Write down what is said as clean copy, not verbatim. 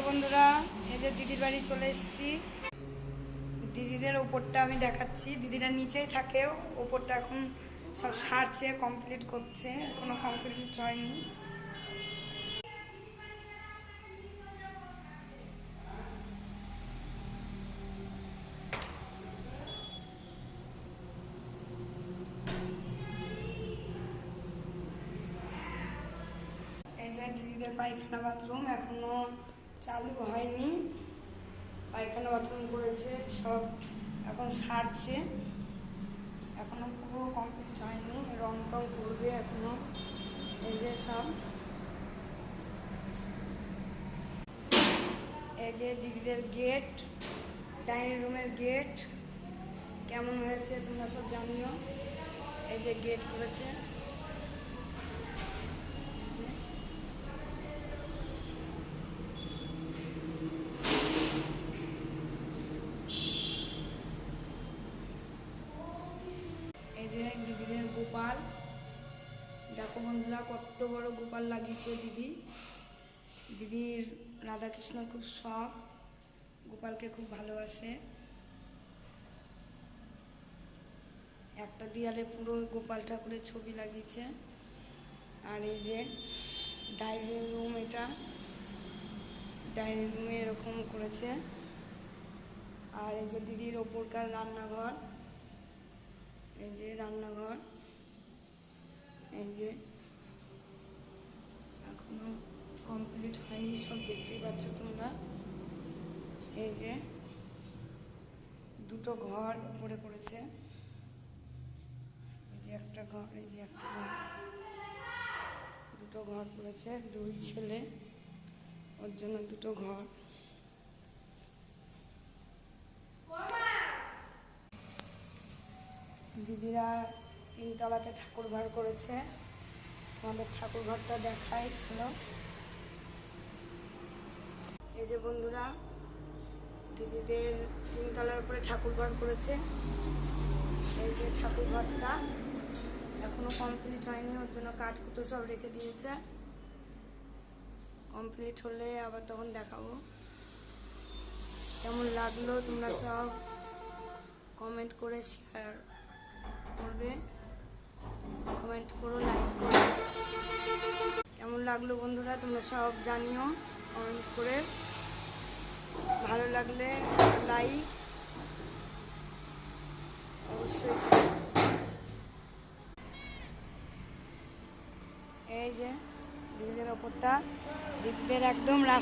বন্ধুরা, এই যে দিদির বাড়ি চলে এসেছি। দিদিদের ওপরটা আমি দেখাচ্ছি। দিদিরা নিচেই থাকে, ওপরটা এখন সব সারছে, কমপ্লিট করছে, এখনো কমপ্লিট হয়নি। এই যে দিদিদের পায়খানা বাথরুম এখনো চালু হয়নি। পায়খানা বাথরুম করেছে, সব এখন সারছে, এখনো পুরো কমপ্লিট হয়নি, রং টং করবে এখনো। এই যে সব, এই যে দিদিদের গেট, ডাইনিং রুমের গেট কেমন হয়েছে তোমরা সব জানিও। এই যে গেট করেছে, এই যে দিদিদের গোপাল দেখো বন্ধুরা, কত বড় গোপাল লাগিয়েছে দিদি। দিদির রাধাকৃষ্ণ খুব শখ, গোপালকে খুব ভালোবাসে। একটা দেয়ালে পুরো গোপাল ঠাকুরের ছবি লাগিয়েছে। আর এই যে ডাইনিং রুম, এটা ডাইনিং রুমে এরকম করেছে। আর এই যে দিদির ওপরকার রান্নাঘর, এই যে রান্নাঘর, এই যে এখনো কমপ্লিট হয়নি, সব দেখতেই পাচ্ছ তোমরা। এই যে দুটো ঘর উপরে করেছে, এই যে একটা ঘর, এই যে একটা ঘর, দুটো ঘর করেছে। দুই ছেলে, ওর জন্য দুটো ঘর। দিদিরা তিনতলাতে ঠাকুর ঘর করেছে, তোমাদের ঠাকুর ঘরটা দেখাই ছিল। এই যে বন্ধুরা, দিদিদের তিনতলার উপরে ঠাকুর ঘর করেছে। এই যে ঠাকুর ঘরটা এখনো কমপ্লিট হয়নি, ওর জন্য কাঠকুটো সব রেখে দিয়েছে। কমপ্লিট হলে আবার তখন দেখাবো। কেমন লাগলো তোমরা সব কমেন্ট করে শেয়ার করবে, কমেন্ট করো, লাইক করো। কেমন লাগলো বন্ধুরা তোমরা সব জানিও কমেন্ট করে। ভালো লাগলে লাইক অবশ্যই। এই যে দিদিদের ওপরটা, দিদিদের একদম রাস্তা